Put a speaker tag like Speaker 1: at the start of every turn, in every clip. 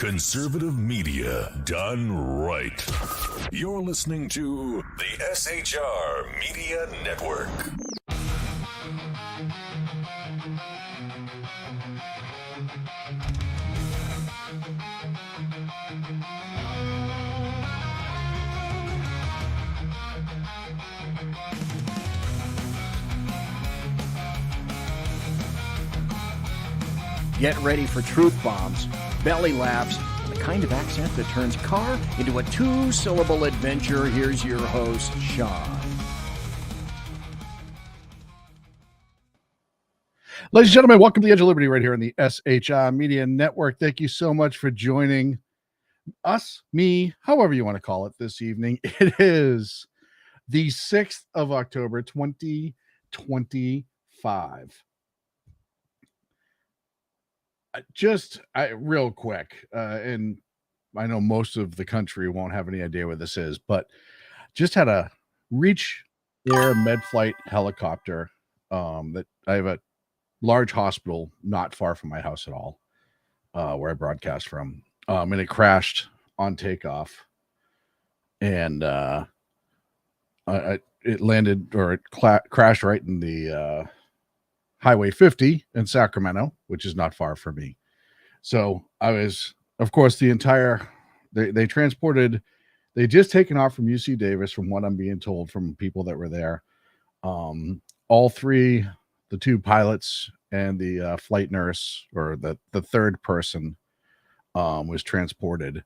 Speaker 1: Conservative media done right. You're listening to the SHR Media Network.
Speaker 2: Get ready for truth bombs, belly laughs, and the kind of accent that turns car into a two-syllable adventure. Here's your host, Shaun.
Speaker 3: Ladies and gentlemen, welcome to the Edge of Liberty right here on the SHR Media Network. Thank you so much for joining us, me, however you want to call it this evening. It is the 6th of October, 2025. Real quick, and I know most of the country won't have any idea what this is, but just had a Reach Air med flight helicopter that I have a large hospital not far from my house at all, where I broadcast from, and it crashed on takeoff, and it landed, or it crashed right in the Highway 50 in Sacramento, which is not far from me. So I was, of course, they just taken off from UC Davis, from what I'm being told from people that were there. All three, the two pilots and the flight nurse, or the third person, was transported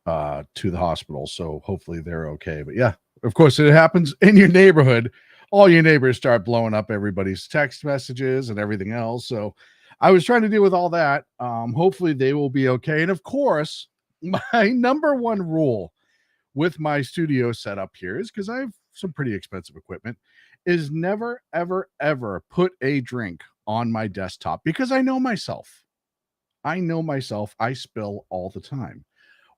Speaker 3: to the hospital. So hopefully they're okay. But yeah, of course, it happens in your neighborhood. All your neighbors start blowing up everybody's text messages and everything else. So I was trying to deal with all that. Hopefully they will be okay. And of course, my number one rule with my studio setup here is, because I have some pretty expensive equipment, is never, ever, ever put a drink on my desktop, because I know myself. I spill all the time.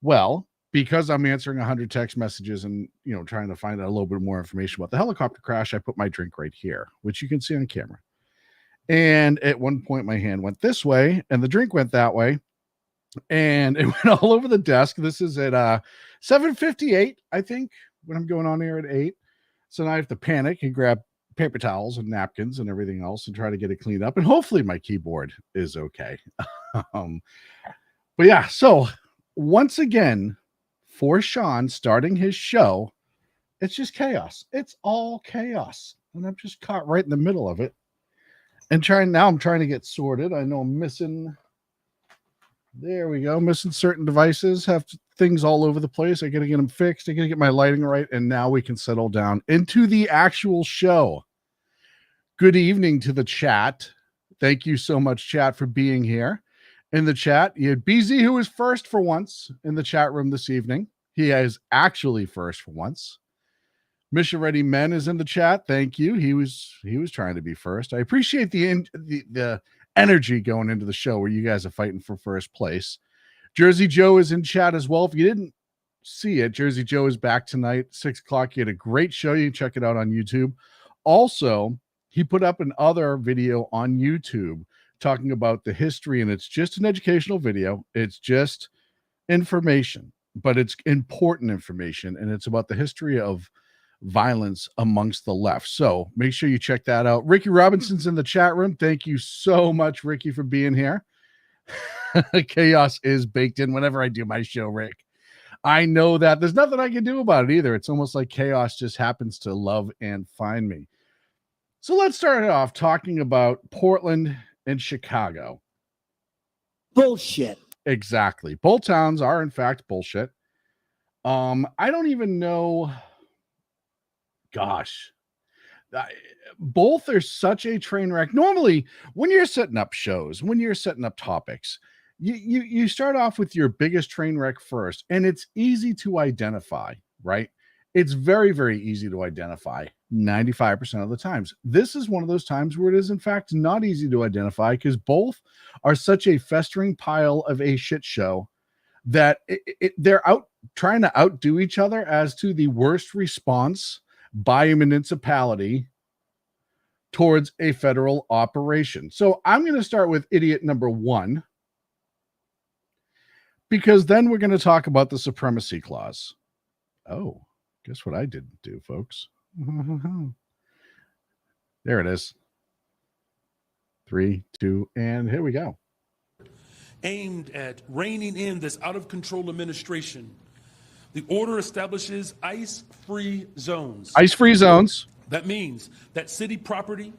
Speaker 3: Well, because I'm answering 100 text messages and, trying to find out a little bit more information about the helicopter crash, I put my drink right here, which you can see on camera. And at one point, my hand went this way and the drink went that way, and it went all over the desk. This is at 7:58, I think, when I'm going on here at 8. So now I have to panic and grab paper towels and napkins and everything else and try to get it cleaned up. And hopefully my keyboard is okay. But yeah, so once again, for Shaun starting his show, it's just chaos. It's all chaos. And I'm just caught right in the middle of it. And I'm trying to get sorted. I know I'm missing. There we go. Missing certain devices. Have things all over the place. I got to get them fixed. I got to get my lighting right. And now we can settle down into the actual show. Good evening to the chat. Thank you so much, chat, for being here. In the chat, you had BZ, who was first for once in the chat room this evening. He is actually first for once. Mission Ready Men is in the chat. Thank you. He was trying to be first. I appreciate the energy going into the show where you guys are fighting for first place. Jersey Joe is in chat as well. If you didn't see it, Jersey Joe is back tonight, 6 o'clock. He had a great show. You can check it out on YouTube. Also, he put up another video on YouTube talking about the history, and it's just an educational video. It's just information, but it's important information, and it's about the history of violence amongst the left. So make sure you check that out. Ricky Robinson's in the chat room. Thank you so much, Ricky, for being here. Chaos is baked in whenever I do my show, Rick. I know that there's nothing I can do about it either. It's almost like chaos just happens to love and find me. So let's start it off talking about Portland and Chicago.
Speaker 2: Bullshit.
Speaker 3: Exactly. Both towns are, in fact, bullshit. I don't even know. Gosh. Both are such a train wreck. Normally, when you're setting up shows, when you're setting up topics, you start off with your biggest train wreck first, and it's easy to identify, right? It's very, very easy to identify 95% of the times. This is one of those times where it is, in fact, not easy to identify, because both are such a festering pile of a shit show that they're out trying to outdo each other as to the worst response by a municipality towards a federal operation. So I'm going to start with idiot number one. because then we're going to talk about the supremacy clause. Oh, guess what I didn't do, folks? There it is. 3, 2, and here we go.
Speaker 4: Aimed at reining in this out-of-control administration, the order establishes ICE-free zones.
Speaker 3: ICE-free zones.
Speaker 4: That means that city property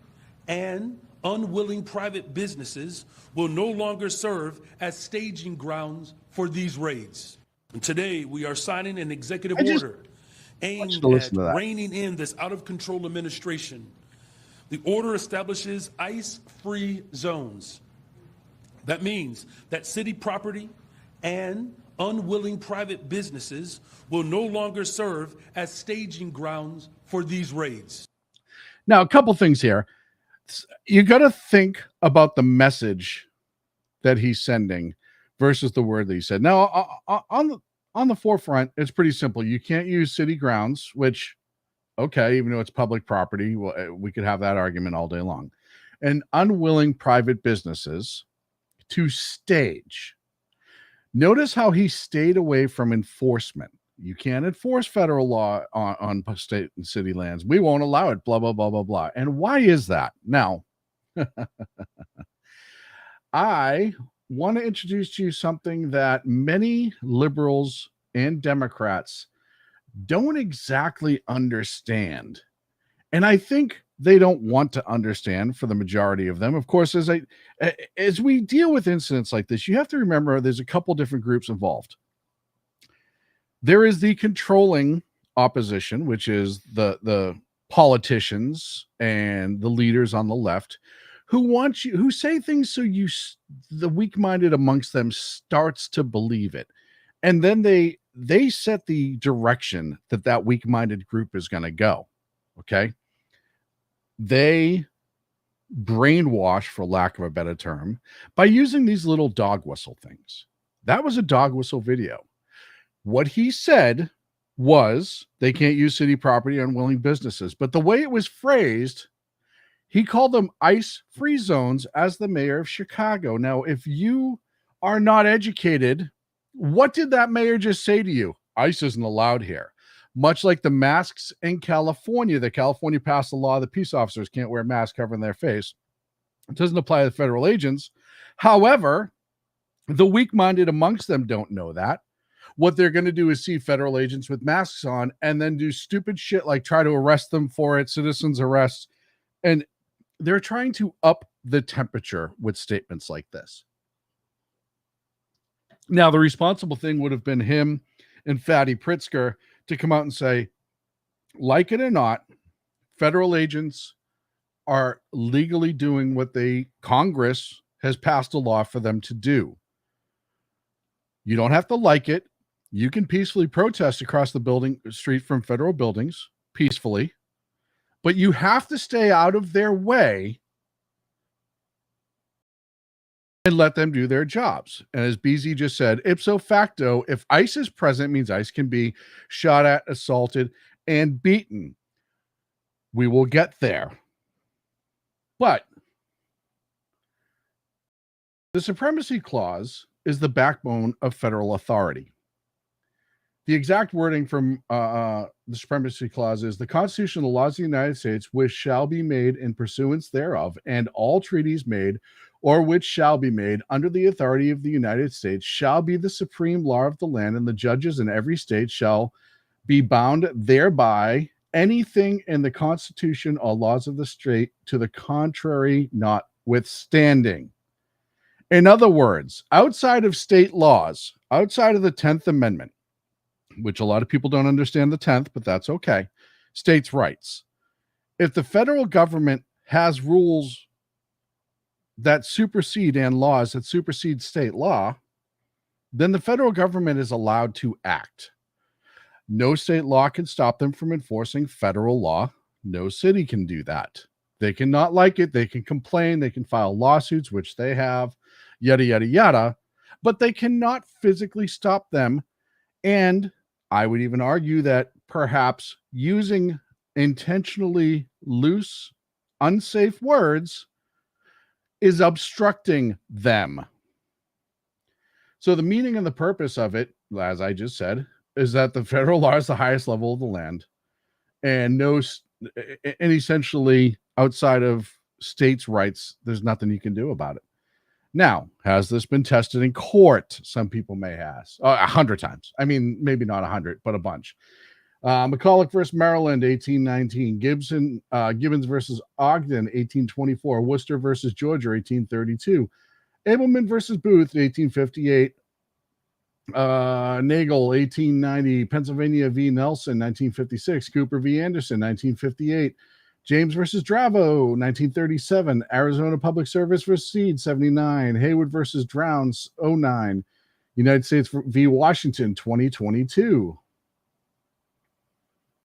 Speaker 4: and unwilling private businesses will no longer serve as staging grounds for these raids. And today, we are signing an executive order aimed at reining in this out-of-control administration. The order establishes ICE-free zones. That means that city property and unwilling private businesses will no longer serve as staging grounds for these raids.
Speaker 3: Now, a couple things here. You got to think about the message that he's sending versus the word that he said. Now, on the forefront, it's pretty simple. You can't use city grounds, which, okay, even though it's public property, we could have that argument all day long. And unwilling private businesses to stage. Notice how he stayed away from enforcement. You can't enforce federal law on state and city lands. We won't allow it, blah, blah, blah, blah, blah. And why is that? Now, I want to introduce to you something that many liberals and Democrats don't exactly understand. And I think they don't want to understand for the majority of them. Of course, as we deal with incidents like this, you have to remember there's a couple different groups involved. There is the controlling opposition, which is the politicians and the leaders on the left who say things so the weak-minded amongst them starts to believe it. And then they set the direction that weak-minded group is going to go. Okay. They brainwash, for lack of a better term, by using these little dog whistle things. That was a dog whistle video. What he said was they can't use city property on unwilling businesses. But the way it was phrased, he called them ICE-free zones as the mayor of Chicago. Now, if you are not educated, what did that mayor just say to you? ICE isn't allowed here. Much like the masks in California, that California passed a law that peace officers can't wear masks covering their face. It doesn't apply to federal agents. However, the weak-minded amongst them don't know that. What they're going to do is see federal agents with masks on and then do stupid shit like try to arrest them for it, citizens arrests. And they're trying to up the temperature with statements like this. Now, the responsible thing would have been him and Fatty Pritzker to come out and say, like it or not, federal agents are legally doing what Congress has passed a law for them to do. You don't have to like it. You can peacefully protest across the street from federal buildings peacefully, but you have to stay out of their way and let them do their jobs. And as BZ just said, ipso facto, if ICE is present, means ICE can be shot at, assaulted, and beaten. We will get there. But the supremacy clause is the backbone of federal authority. The exact wording from the supremacy clause is the Constitution and the laws of the United States, which shall be made in pursuance thereof, and all treaties made or which shall be made under the authority of the United States shall be the supreme law of the land, and the judges in every state shall be bound thereby. Anything in the Constitution or laws of the state to the contrary notwithstanding. In other words, outside of state laws, outside of the 10th Amendment, which a lot of people don't understand the 10th, but that's okay, states' rights. If the federal government has rules that supersede and laws that supersede state law, then the federal government is allowed to act. No state law can stop them from enforcing federal law. No city can do that. They can not like it. They can complain. They can file lawsuits, which they have, yada, yada, yada, but they cannot physically stop them. And I would even argue that perhaps using intentionally loose, unsafe words is obstructing them. So the meaning and the purpose of it, as I just said, is that the federal law is the highest level of the land, and and essentially outside of states' rights, there's nothing you can do about it. Now, has this been tested in court? Some people may ask. 100 times. I mean, maybe not 100, but a bunch. McCulloch versus Maryland, 1819. Gibbons versus Ogden, 1824. Worcester versus Georgia, 1832. Abelman versus Booth, 1858. Nagel, 1890. Pennsylvania v. Nelson, 1956. Cooper v. Anderson, 1958. James versus Dravo, 1937. Arizona Public Service versus Seed, 79. Haywood versus Drowns, 09. United States v. Washington, 2022.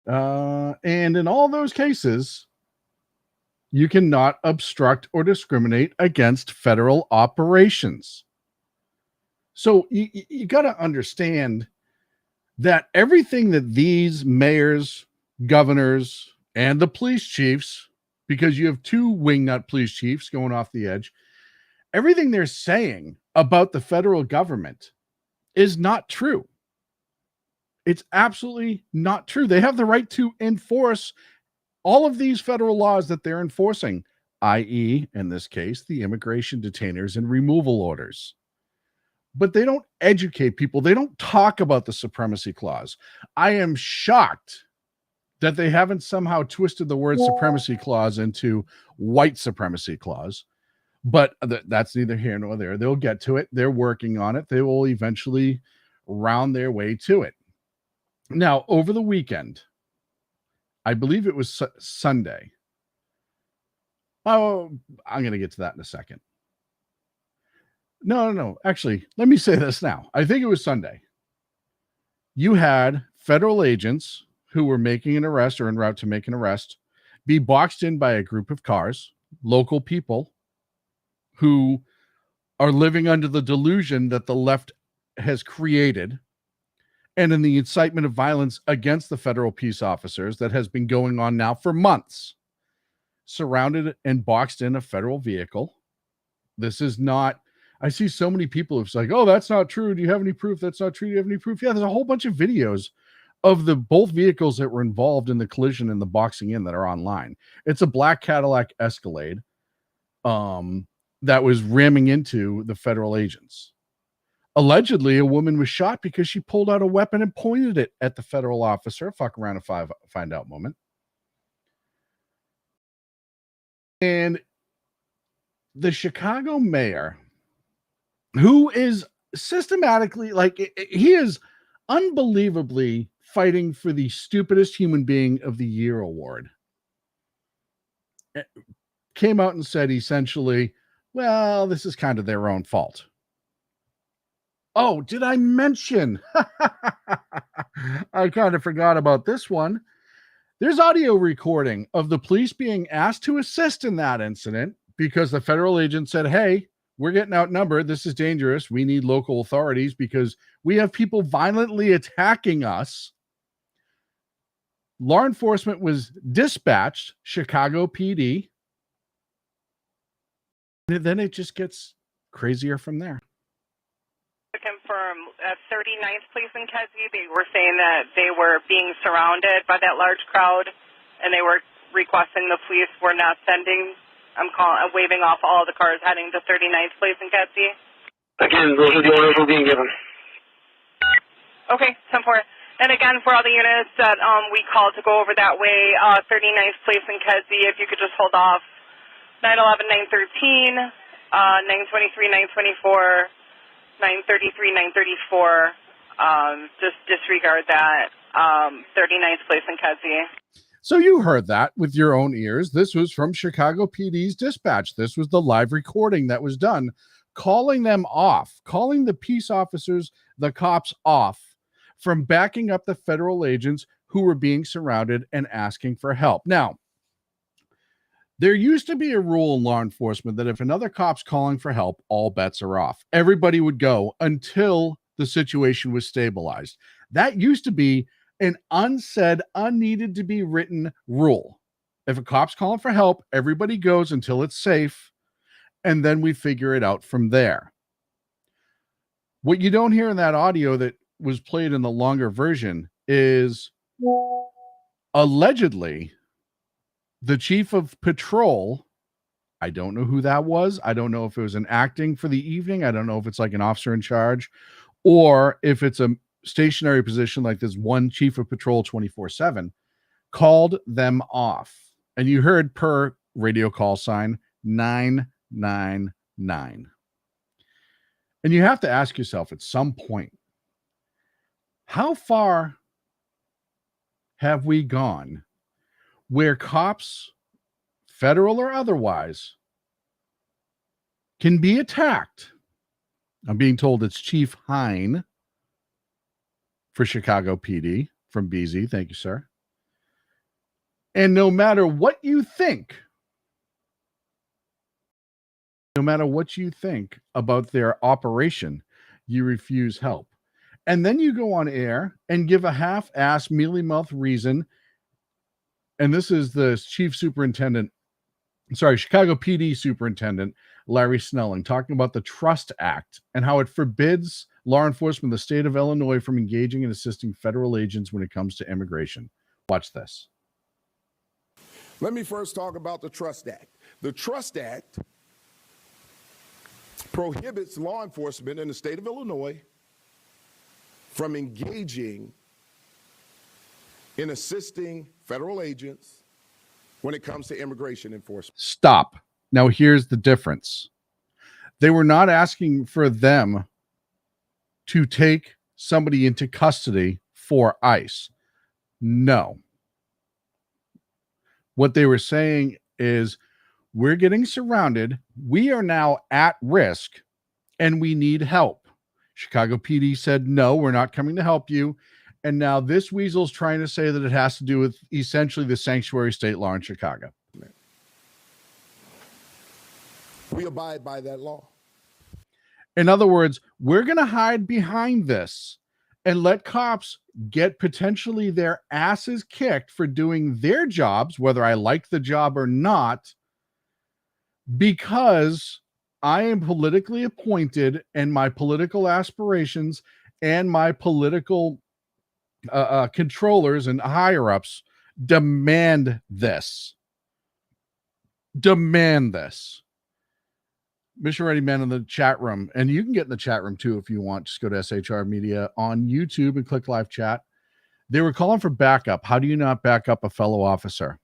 Speaker 3: And in all those cases, you cannot obstruct or discriminate against federal operations. So you got to understand that everything that these mayors, governors, and the police chiefs, because you have two wingnut police chiefs going off the edge, everything they're saying about the federal government is not true. It's absolutely not true. They have the right to enforce all of these federal laws that they're enforcing, i.e., in this case, the immigration detainers and removal orders. But they don't educate people. They don't talk about the supremacy clause. I am shocked that they haven't somehow twisted the word supremacy clause into white supremacy clause. But that's neither here nor there. They'll get to it. They're working on it. They will eventually round their way to it. Now, over the weekend, I believe it was Sunday. Oh, I'm going to get to that in a second. No. Actually, let me say this now. I think it was Sunday. You had federal agents who were making an arrest or en route to make an arrest be boxed in by a group of cars, local people who are living under the delusion that the left has created, and in the incitement of violence against the federal peace officers that has been going on now for months, surrounded and boxed in a federal vehicle. This is not, I see so many people who's like, oh, that's not true. Do you have any proof? That's not true. Do you have any proof? Yeah, there's a whole bunch of videos of the both vehicles that were involved in the collision and the boxing in that are online. It's a black Cadillac Escalade that was ramming into the federal agents. Allegedly, a woman was shot because she pulled out a weapon and pointed it at the federal officer. Fuck around and find out moment. And the Chicago mayor, who is systematically, he is unbelievably fighting for the stupidest human being of the year award, came out and said essentially, well, this is kind of their own fault. Oh, did I mention? I kind of forgot about this one. There's audio recording of the police being asked to assist in that incident because the federal agent said, hey, we're getting outnumbered. This is dangerous. We need local authorities because we have people violently attacking us. Law enforcement was dispatched, Chicago PD. And then it just gets crazier from there.
Speaker 5: To confirm, 39th Police in Kedzie, they were saying that they were being surrounded by that large crowd, and they were requesting the police were not sending. I'm waving off all the cars heading to 39th Police in Kedzie.
Speaker 6: Again, those are the orders we're being given.
Speaker 5: Okay, 10-4. And again, for all the units that we called to go over that way, 39th Police in Kedzie, if you could just hold off 911, 913, 923, 924, 933, 934, just disregard that, 39th Police in Kedzie.
Speaker 3: So you heard that with your own ears. This was from Chicago PD's dispatch. This was the live recording that was done, calling them off, calling the peace officers, the cops off from backing up the federal agents who were being surrounded and asking for help. Now, there used to be a rule in law enforcement that if another cop's calling for help, all bets are off. Everybody would go until the situation was stabilized. That used to be an unsaid, unneeded to be written rule. If a cop's calling for help, everybody goes until it's safe, and then we figure it out from there. What you don't hear in that audio that was played in the longer version is allegedly the chief of patrol. I don't know who that was. I don't know if it was an acting for the evening. I don't know if it's like an officer in charge or if it's a stationary position like this one chief of patrol 24/7 called them off. And you heard per radio call sign 999. And you have to ask yourself at some point, how far have we gone where cops, federal or otherwise, can be attacked? I'm being told it's Chief Hine for Chicago PD from BZ. Thank you, sir. And no matter what you think, about their operation, you refuse help. And then you go on air and give a half-ass, mealy-mouthed reason. And this is the Chicago PD Superintendent, Larry Snelling, talking about the Trust Act and how it forbids law enforcement in the state of Illinois from engaging and assisting federal agents when it comes to immigration. Watch this.
Speaker 7: Let me first talk about the Trust Act. The Trust Act prohibits law enforcement in the state of Illinois from engaging in assisting federal agents when it comes to immigration enforcement.
Speaker 3: Stop. Now, here's the difference. They were not asking for them to take somebody into custody for ICE. No. What they were saying is, we're getting surrounded. We are now at risk and we need help. Chicago PD said, no, we're not coming to help you. And now this weasel's trying to say that it has to do with essentially the sanctuary state law in Chicago.
Speaker 7: We abide by that law.
Speaker 3: In other words, we're going to hide behind this and let cops get potentially their asses kicked for doing their jobs, whether I like the job or not, because I am politically appointed and my political aspirations and my political controllers and higher-ups demand this. Demand this. Mission Ready Men in the chat room, and you can get in the chat room too if you want. Just go to SHR Media on YouTube and click live chat. They were calling for backup. How do you not back up a fellow officer?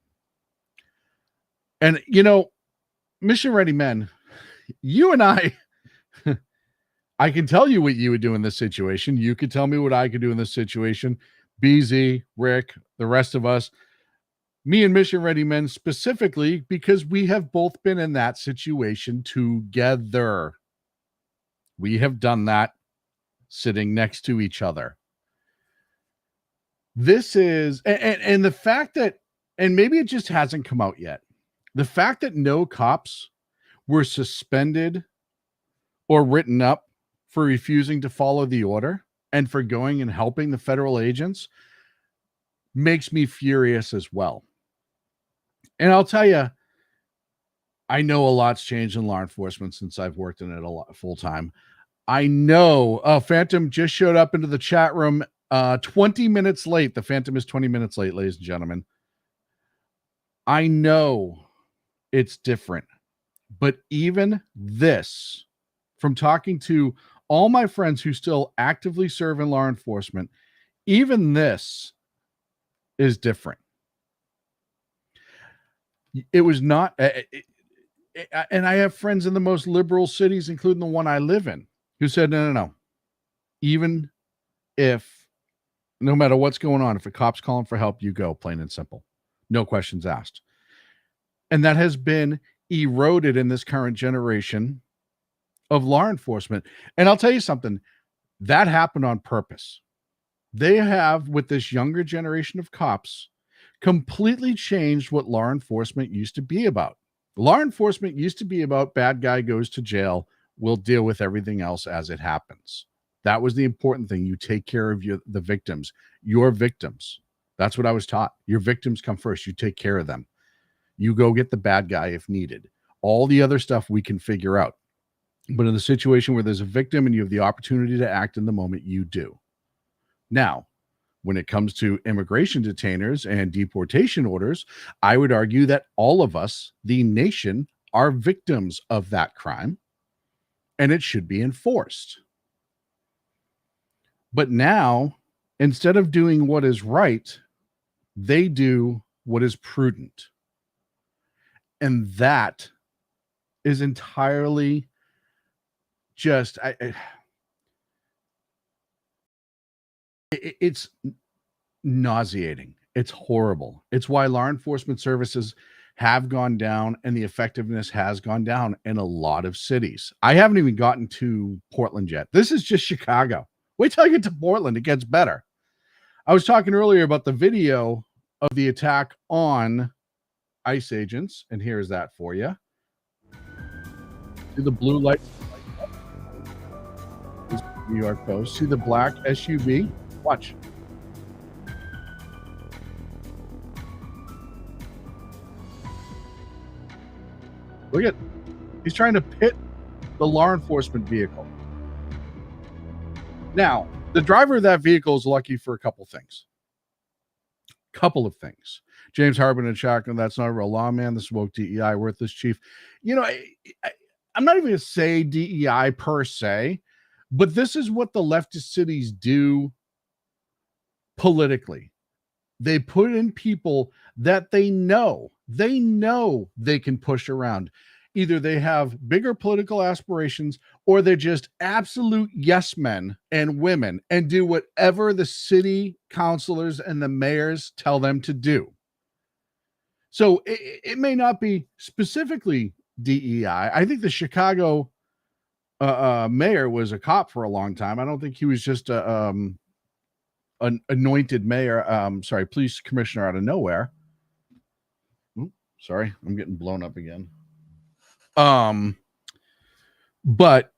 Speaker 3: And, you know, Mission Ready Men, you and I can tell you what you would do in this situation. You could tell me what I could do in this situation. BZ, Rick, the rest of us, me and Mission Ready Men specifically, because we have both been in that situation together. We have done that sitting next to each other. This is, and the fact that, and maybe it just hasn't come out yet, the fact that no cops were suspended or written up for refusing to follow the order and for going and helping the federal agents makes me furious as well. And I'll tell you, I know a lot's changed in law enforcement since I've worked in it a lot full time. I know Phantom just showed up into the chat room 20 minutes late. The Phantom is 20 minutes late, ladies and gentlemen. I know it's different, but even this, from talking to all my friends who still actively serve in law enforcement, even this is different. It was not, and I have friends in the most liberal cities, including the one I live in, who said, no. Even if, no matter what's going on, if a cop's calling for help, you go, plain and simple. No questions asked. And that has been eroded in this current generation of law enforcement. And I'll tell you something, that happened on purpose. They have, with this younger generation of cops, completely changed what law enforcement used to be about. Law enforcement used to be about bad guy goes to jail, we'll deal with everything else as it happens. That was the important thing. You take care of the victims, your victims. That's what I was taught. Your victims come first. You take care of them. You go get the bad guy if needed. All the other stuff we can figure out. But in the situation where there's a victim and you have the opportunity to act in the moment, you do. Now, when it comes to immigration detainers and deportation orders, I would argue that all of us, the nation, are victims of that crime, and it should be enforced. But now, instead of doing what is right, they do what is prudent. And that is entirely just, it's nauseating. It's horrible. It's why law enforcement services have gone down and the effectiveness has gone down in a lot of cities. I haven't even gotten to Portland yet. This is just Chicago. Wait till I get to Portland. It gets better. I was talking earlier about the video of the attack on ICE agents, and here's that for you. See the blue light? New York Post. See the black SUV? Watch. Look at, he's trying to pit the law enforcement vehicle. Now, the driver of that vehicle is lucky for a couple things. James Harbin and Shotgun, that's not a real lawman. This woke DEI, worthless chief. You know, I'm not even going to say DEI per se, but this is what the leftist cities do politically. They put in people that they know they can push around. Either they have bigger political aspirations or they're just absolute yes men and women and do whatever the city councilors and the mayors tell them to do. So it may not be specifically DEI. I think the Chicago mayor was a cop for a long time. I don't think he was just an anointed mayor. Police commissioner out of nowhere. Sorry, I'm getting blown up again. But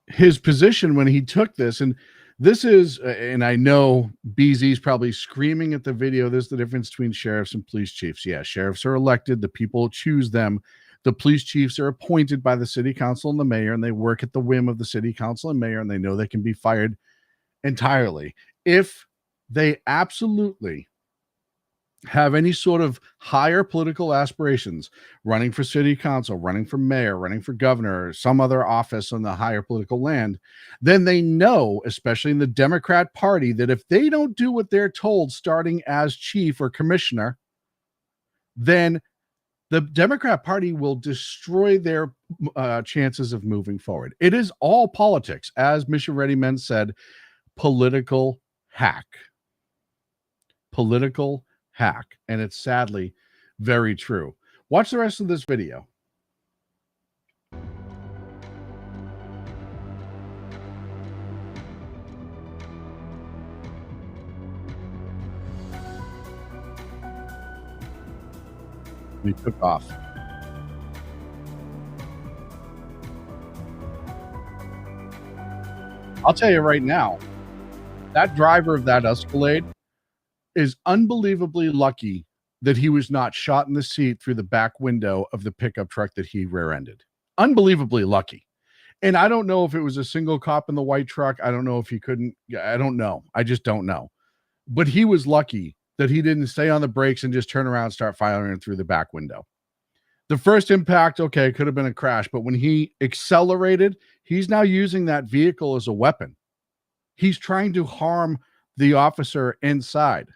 Speaker 3: his position when he took this, and this is, and I know BZ's probably screaming at the video, this is the difference between sheriffs and police chiefs. Yeah, sheriffs are elected, the people choose them. The police chiefs are appointed by the city council and the mayor, and they work at the whim of the city council and mayor, and they know they can be fired entirely. If they absolutely have any sort of higher political aspirations, running for city council, running for mayor, running for governor, or some other office on the higher political land, then they know, especially in the Democrat Party, that if they don't do what they're told starting as chief or commissioner, then the Democrat Party will destroy their chances of moving forward. It is all politics. As Misha Reddy Men said, political hack. Political hack. And it's sadly very true. Watch the rest of this video. He took off. I'll tell you right now, that driver of that Escalade is unbelievably lucky that he was not shot in the seat through the back window of the pickup truck that he rear-ended. Unbelievably lucky. And I don't know if it was a single cop in the white truck. I don't know if he couldn't. I don't know. I just don't know. But he was lucky that he didn't stay on the brakes and just turn around and start firing through the back window. The first impact, okay, could have been a crash. But when he accelerated, he's now using that vehicle as a weapon. He's trying to harm the officer inside.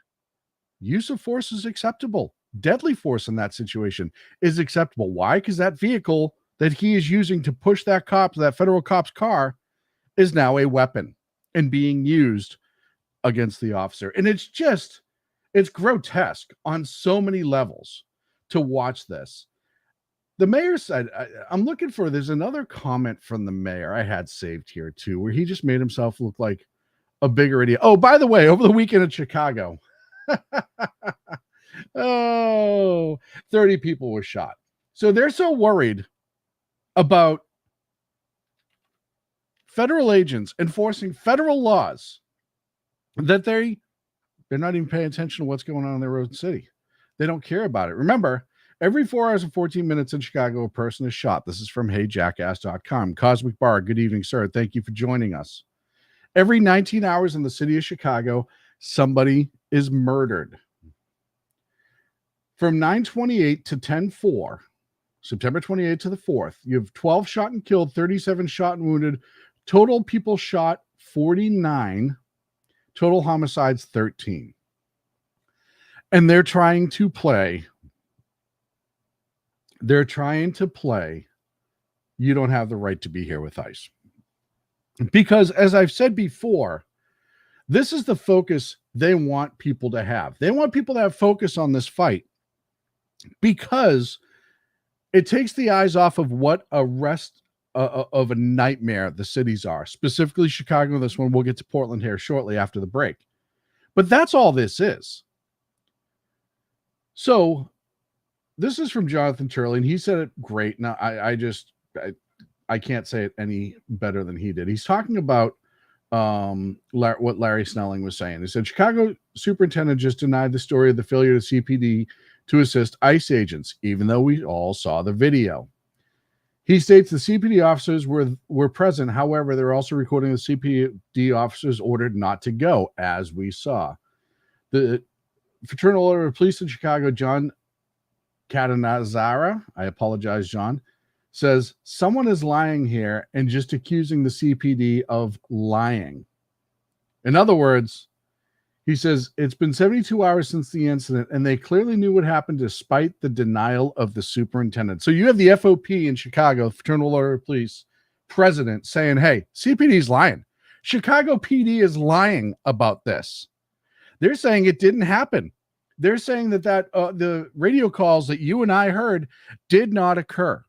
Speaker 3: Use of force is acceptable. Deadly force in that situation is acceptable. Why? Because that vehicle that he is using to push that federal cop's car is now a weapon and being used against the officer. And it's grotesque on so many levels to watch this. The mayor said, I'm looking for, there's another comment from the mayor I had saved here too, where he just made himself look like a bigger idiot. Oh, by the way, over the weekend in Chicago, 30 people were shot. So they're so worried about federal agents enforcing federal laws that they're not even paying attention to what's going on in their own city. They don't care about it. Remember, Every 4 hours and 14 minutes in Chicago, a person is shot. This is from HeyJackass.com. Cosmic Bar, good evening, sir. Thank you for joining us. Every 19 hours in the city of Chicago, somebody is murdered. From 9/28 to 10/4, September 28th to the 4th, you have 12 shot and killed, 37 shot and wounded, total people shot 49, total homicides 13. And they're trying to play, you don't have the right to be here with ICE. Because as I've said before, this is the focus they want people to have. They want people to have focus on this fight because it takes the eyes off of what a rest of a nightmare the cities are, specifically Chicago. This one, we'll get to Portland here shortly after the break. But that's all this is. So this is from Jonathan Turley, and he said it great. Now, I can't say it any better than he did. He's talking about what Larry Snelling was saying. He said, Chicago superintendent just denied the story of the failure of the CPD to assist ICE agents, even though we all saw the video. He states the CPD officers were present. However, they're also recording the CPD officers ordered not to go, as we saw. The Fraternal Order of Police in Chicago, John Catanzara, I apologize, John, says someone is lying here and just accusing the CPD of lying. In other words, he says it's been 72 hours since the incident, and they clearly knew what happened despite the denial of the superintendent. So you have the FOP in Chicago, Fraternal Order of Police president, saying, hey, CPD's lying. Chicago PD is lying about this. They're saying it didn't happen. They're saying that the radio calls that you and I heard did not occur.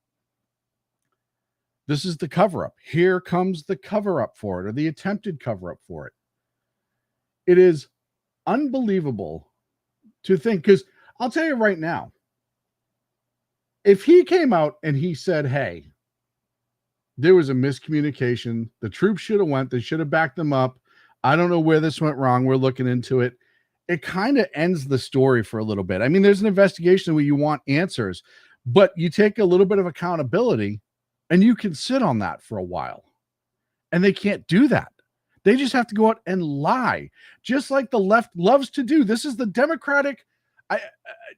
Speaker 3: This is the cover-up. Here comes the cover-up for it, or the attempted cover-up for it. It is unbelievable to think, because I'll tell you right now, if he came out and he said, hey, there was a miscommunication, the troops should have went, they should have backed them up, I don't know where this went wrong, we're looking into it, it kind of ends the story for a little bit. I mean, there's an investigation where you want answers, but you take a little bit of accountability and you can sit on that for a while. And they can't do that. They just have to go out and lie, just like the left loves to do. This is the Democratic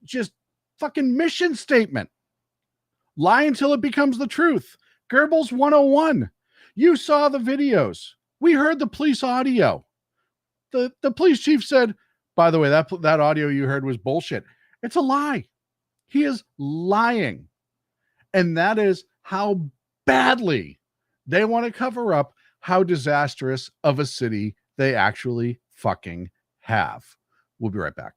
Speaker 3: just fucking mission statement. Lie until it becomes the truth. Goebbels 101. You saw the videos. We heard the police audio. The police chief said, by the way, that audio you heard was bullshit. It's a lie. He is lying. And that is how badly they want to cover up how disastrous of a city they actually fucking have. We'll be right back.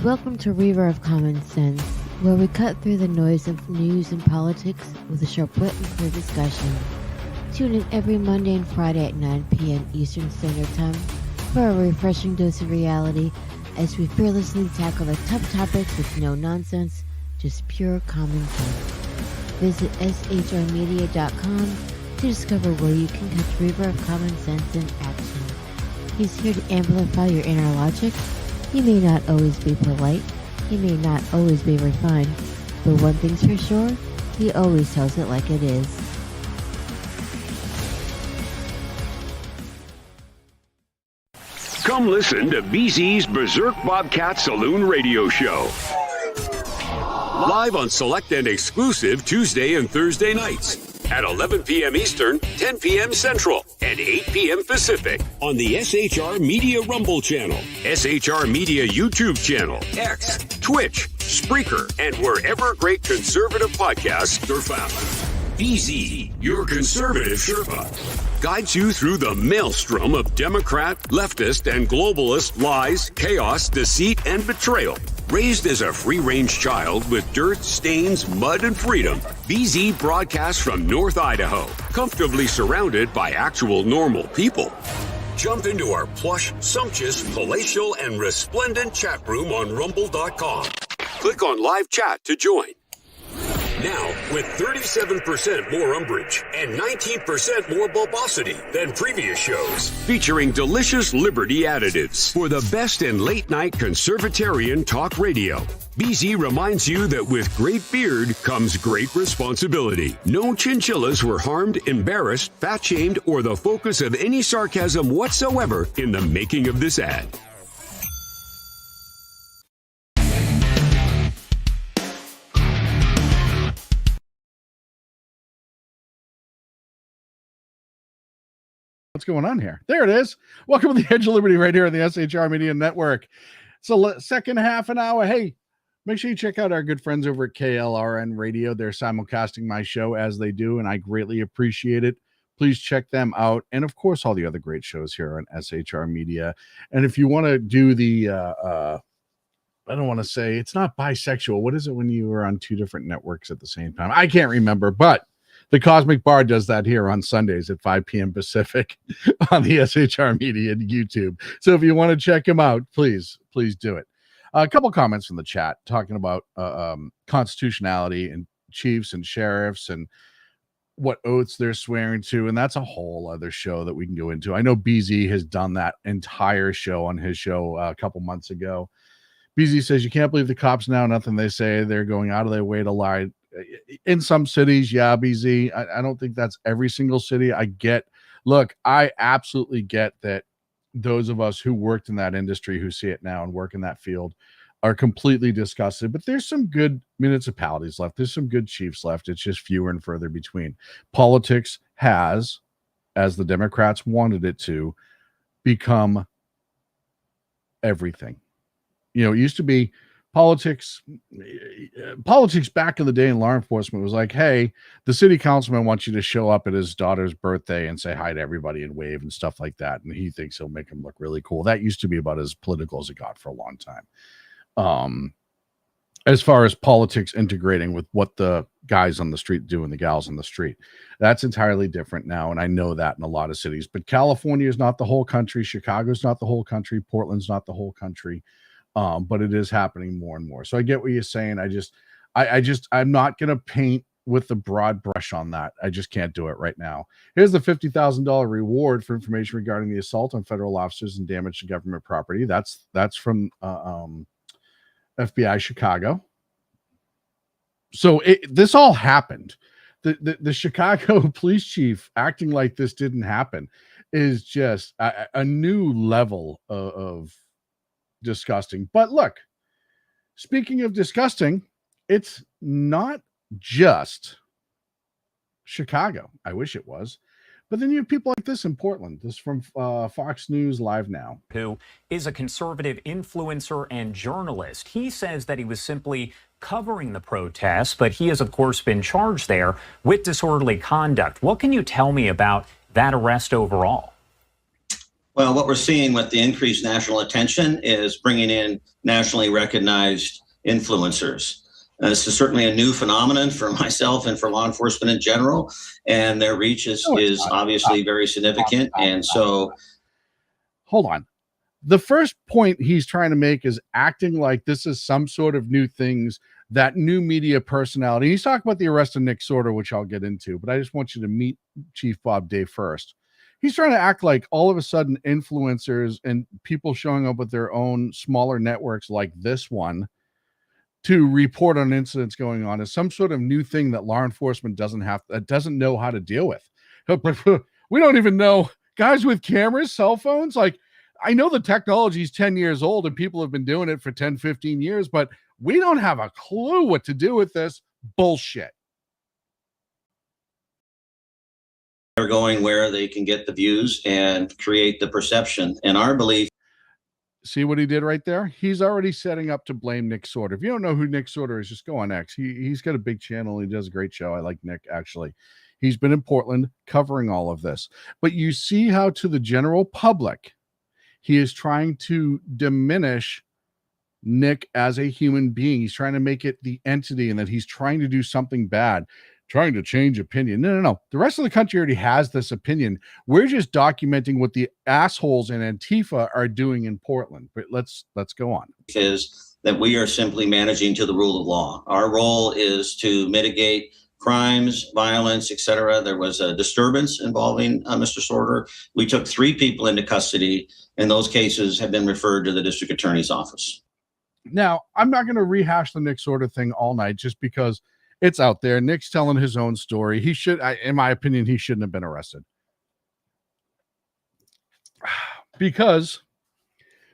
Speaker 8: Welcome to River of Common Sense, where we cut through the noise of news and politics with a sharp wit and clear discussion. Tune in every Monday and Friday at 9 p.m. Eastern Standard Time for a refreshing dose of reality as we fearlessly tackle the tough topics with no nonsense, just pure common sense. Visit shrmedia.com to discover where you can catch River of Common Sense in action. He's here to amplify your inner logic. He may not always be polite, he may not always be refined, but one thing's for sure, he always tells it like it is.
Speaker 9: Come listen to BZ's Berserk Bobcat Saloon Radio Show. Live on select and exclusive Tuesday and Thursday nights at 11 p.m. Eastern, 10 p.m. Central, and 8 p.m. Pacific on the SHR Media Rumble channel, SHR Media YouTube channel, X, Twitch, Spreaker, and wherever great conservative podcasts are found. BZ, your conservative Sherpa, guides you through the maelstrom of Democrat, leftist, and globalist lies, chaos, deceit, and betrayal. Raised as a free-range child with dirt, stains, mud, and freedom, BZ broadcasts from North Idaho, comfortably surrounded by actual normal people. Jump into our plush, sumptuous, palatial, and resplendent chat room on rumble.com. Click on live chat to join. Now, with 37% more umbrage and 19% more bulbosity than previous shows, featuring delicious Liberty additives for the best in late-night conservatarian talk radio. BZ reminds you that with great beard comes great responsibility. No chinchillas were harmed, embarrassed, fat-shamed, or the focus of any sarcasm whatsoever in the making of this ad.
Speaker 3: What's going on here? There it is. Welcome to the Edge of Liberty right here on the SHR Media Network. So second half an hour. Hey, make sure you check out our good friends over at KLRN Radio. They're simulcasting my show as they do, and I greatly appreciate it. Please check them out. And of course, all the other great shows here on SHR Media. And if you want to do the, I don't want to say, it's not bisexual. What is it when you are on two different networks at the same time? I can't remember, but the Cosmic Bar does that here on Sundays at 5 p.m. Pacific on the SHR Media and YouTube. So if you want to check them out, please do it. A couple comments from the chat talking about constitutionality and chiefs and sheriffs and what oaths they're swearing to. And that's a whole other show that we can go into. I know BZ has done that entire show on his show a couple months ago. BZ says, you can't believe the cops now, nothing they say. They're going out of their way to lie. In some cities, yeah, BZ. I don't think that's every single city. I absolutely get that those of us who worked in that industry, who see it now and work in that field, are completely disgusted. But there's some good municipalities left. There's some good chiefs left. It's just fewer and further between. Politics has, as the Democrats wanted it to, become everything. You know, it used to be politics back in the day in law enforcement was like, hey, the city councilman wants you to show up at his daughter's birthday and say hi to everybody and wave and stuff like that. And he thinks he'll make him look really cool. That used to be about as political as it got for a long time. As far as politics integrating with what the guys on the street do and the gals on the street, that's entirely different now. And I know that in a lot of cities, but California is not the whole country. Chicago's not the whole country. Portland's not the whole country. But it is happening more and more. So I get what you're saying. I'm not going to paint with the broad brush on that. I just can't do it right now. Here's the $50,000 reward for information regarding the assault on federal officers and damage to government property. That's from FBI Chicago. So this all happened. The Chicago police chief acting like this didn't happen is just a new level of disgusting. But look, speaking of disgusting, it's not just Chicago. I wish it was. But then you have people like this in Portland. This is from Fox News Live Now.
Speaker 10: Who is a conservative influencer and journalist. He says that he was simply covering the protests, but he has, of course, been charged there with disorderly conduct. What can you tell me about that arrest overall?
Speaker 11: Well, what we're seeing with the increased national attention is bringing in nationally recognized influencers. This is certainly a new phenomenon for myself and for law enforcement in general, and their reach is obviously very significant. And so,
Speaker 3: hold on. The first point he's trying to make is acting like this is some sort of new things, that new media personality. He's talking about the arrest of Nick Sorter, which I'll get into, but I just want you to meet Chief Bob Day first. He's trying to act like all of a sudden influencers and people showing up with their own smaller networks like this one to report on incidents going on is some sort of new thing that law enforcement doesn't know how to deal with. We don't even know. Guys with cameras, cell phones, like, I know the technology is 10 years old and people have been doing it for 10, 15 years, but we don't have a clue what to do with this bullshit.
Speaker 11: they're going where they can get the views and create the perception. And our belief.
Speaker 3: See what he did right there? He's already setting up to blame Nick Sorter. If you don't know who Nick Sorter is, just go on X. He's got a big channel. He does a great show. I like Nick, actually. He's been in Portland covering all of this. But you see how to the general public, he is trying to diminish Nick as a human being. He's trying to make it the entity and that he's trying to do something bad, trying to change opinion. No. The rest of the country already has this opinion. We're just documenting what the assholes in Antifa are doing in Portland. But let's go on.
Speaker 11: Is that we are simply managing to the rule of law. Our role is to mitigate crimes, violence, etc. There was a disturbance involving Mr. Sorter. We took 3 people into custody, and those cases have been referred to the district attorney's office.
Speaker 3: Now, I'm not going to rehash the Nick Sorter thing all night just because it's out there. Nick's telling his own story. He should, in my opinion, he shouldn't have been arrested. Because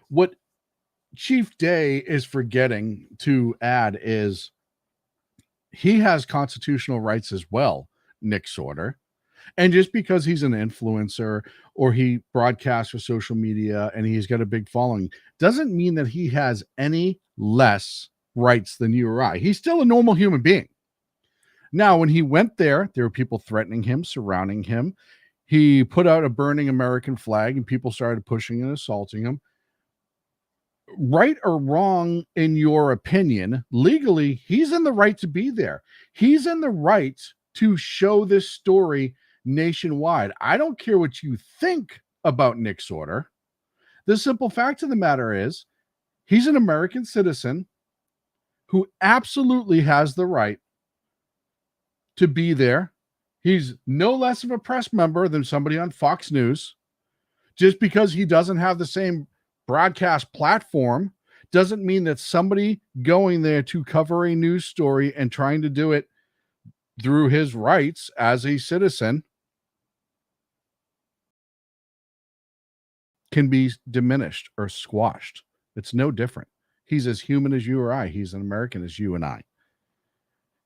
Speaker 3: what Chief Day is forgetting to add is he has constitutional rights as well, Nick Sorter. And just because he's an influencer or he broadcasts for social media and he's got a big following doesn't mean that he has any less rights than you or I. He's still a normal human being. Now, when he went there were people threatening him, surrounding him. He put out a burning American flag and people started pushing and assaulting him. Right or wrong, in your opinion, legally, he's in the right to be there. He's in the right to show this story nationwide. I don't care what you think about Nick Sorter. The simple fact of the matter is he's an American citizen who absolutely has the right to be there. He's no less of a press member than somebody on Fox News. Just because he doesn't have the same broadcast platform doesn't mean that somebody going there to cover a news story and trying to do it through his rights as a citizen can be diminished or squashed. It's no different. He's as human as you or I. He's an American as you and I.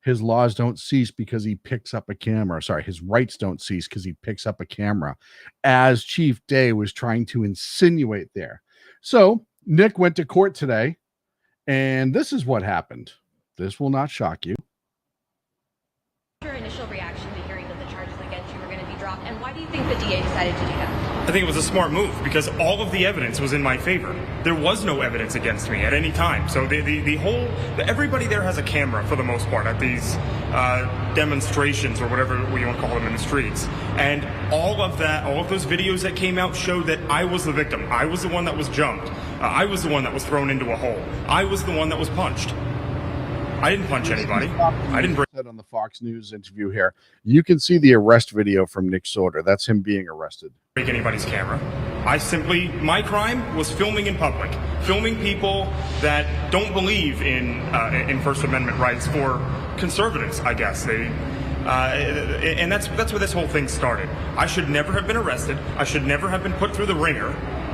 Speaker 3: His laws don't cease because he picks up a camera. Sorry, his rights don't cease because he picks up a camera, as Chief Day was trying to insinuate there. So Nick went to court today, and this is what happened. This will not shock you.
Speaker 12: Your initial reaction to hearing that the charges against you were going to be dropped, and why do you think the DA decided to do that?
Speaker 13: I think it was a smart move because all of the evidence was in my favor. There was no evidence against me at any time. So everybody there has a camera for the most part at these demonstrations or whatever we want to call them in the streets. And all of those videos that came out showed that I was the victim. I was the one that was jumped. I was the one that was thrown into a hole. I was the one that was punched. I didn't punch anybody. I didn't break.
Speaker 3: On the Fox News interview here, you can see the arrest video from Nick Sorter. That's him being arrested.
Speaker 13: Break anybody's camera. My crime was filming in public, filming people that don't believe in First Amendment rights for conservatives, I guess. And that's where this whole thing started. I should never have been arrested. I should never have been put through the ringer.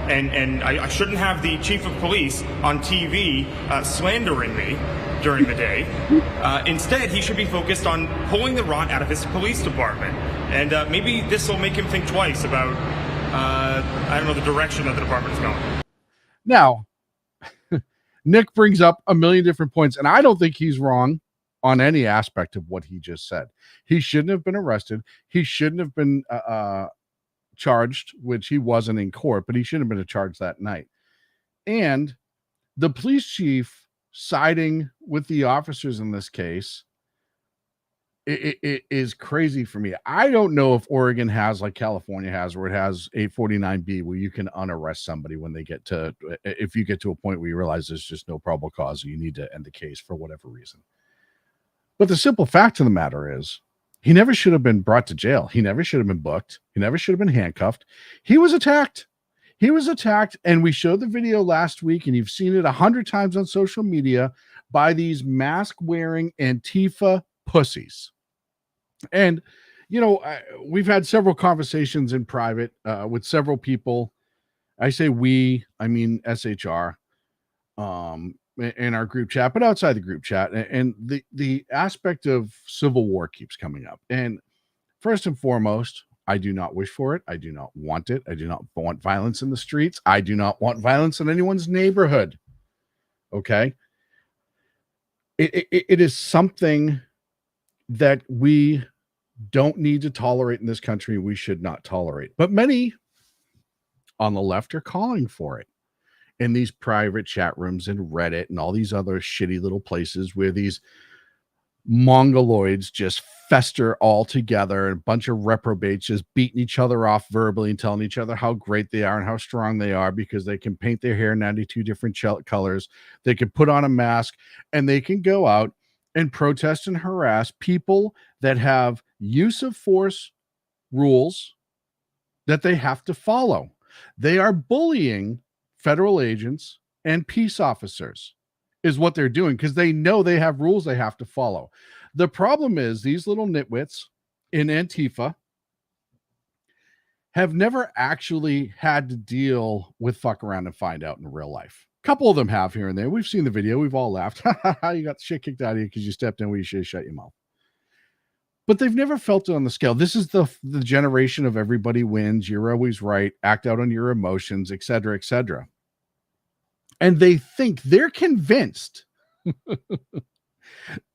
Speaker 13: And I shouldn't have the chief of police on TV slandering me during the day. Instead, he should be focused on pulling the rot out of his police department. And maybe this will make him think twice about, the direction that the department is going.
Speaker 3: Now, Nick brings up a million different points, and I don't think he's wrong on any aspect of what he just said. He shouldn't have been arrested. He shouldn't have been charged, which he wasn't in court, but he shouldn't have been charged that night. And the police chief siding with the officers in this case, it is crazy for me. I don't know if Oregon has, like California has, where it has 849B, where you can unarrest somebody when they get to, if you get to a point where you realize there's just no probable cause, or you need to end the case for whatever reason. But the simple fact of the matter is, he never should have been brought to jail. He never should have been booked. He never should have been handcuffed. He was attacked. He was attacked, and we showed the video last week, and you've seen it 100 times on social media, by these mask-wearing Antifa pussies. And, we've had several conversations in private with several people. I say we, I mean SHR, in our group chat, but outside the group chat. And the aspect of civil war keeps coming up. And first and foremost, I do not wish for it. I do not want it. I do not want violence in the streets. I do not want violence in anyone's neighborhood. Okay? It is something that we don't need to tolerate in this country. We should not tolerate. But many on the left are calling for it in these private chat rooms and Reddit and all these other shitty little places where these mongoloids just fester all together, and a bunch of reprobates just beating each other off verbally and telling each other how great they are and how strong they are because they can paint their hair 92 different colors. They can put on a mask and they can go out and protest and harass people that have use of force rules that they have to follow. They are bullying federal agents and peace officers is what they're doing because they know they have rules they have to follow. The problem is these little nitwits in Antifa have never actually had to deal with fuck around and find out in real life. A couple of them have here and there. We've seen the video. We've all laughed. You got the shit kicked out of you because you stepped in where you should have shut your mouth. But they've never felt it on the scale. This is the generation of everybody wins. You're always right. Act out on your emotions, et cetera, et cetera. And they think they're convinced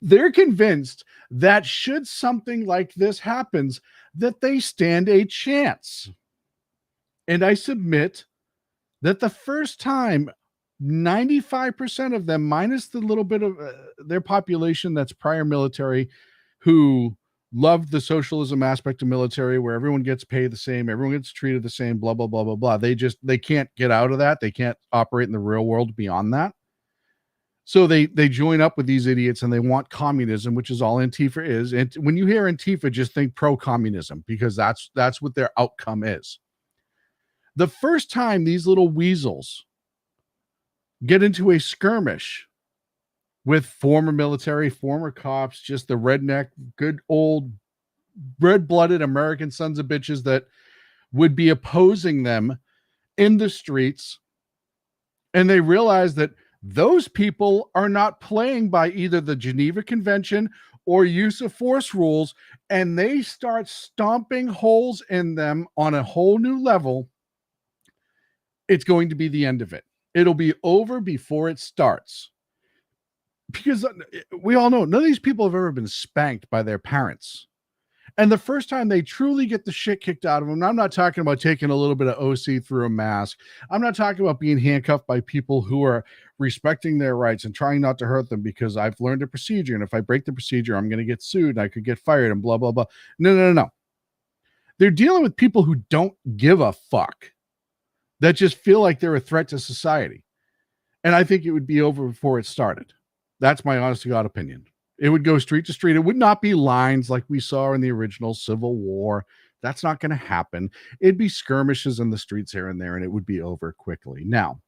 Speaker 3: that should something like this happens, that they stand a chance. And I submit that the first time 95% of them, minus the little bit of their population that's prior military, who loved the socialism aspect of military where everyone gets paid the same, everyone gets treated the same, blah, blah, blah, blah, blah. They can't get out of that. They can't operate in the real world beyond that. So they join up with these idiots and they want communism, which is all Antifa is. And when you hear Antifa, just think pro-communism because that's what their outcome is. The first time these little weasels get into a skirmish with former military, former cops, just the redneck, good old red-blooded American sons of bitches that would be opposing them in the streets. And they realize that those people are not playing by either the Geneva Convention or use of force rules, and they start stomping holes in them on a whole new level. It's going to be the end of it. It'll be over before it starts. Because we all know none of these people have ever been spanked by their parents. And the first time they truly get the shit kicked out of them, and I'm not talking about taking a little bit of OC through a mask. I'm not talking about being handcuffed by people who are respecting their rights and trying not to hurt them because I've learned a procedure. And if I break the procedure, I'm going to get sued and I could get fired and blah, blah, blah. No. They're dealing with people who don't give a fuck, that just feel like they're a threat to society. And I think it would be over before it started. That's my honest to God opinion. It would go street to street. It would not be lines like we saw in the original Civil War. That's not going to happen. It'd be skirmishes in the streets here and there, and it would be over quickly. Now,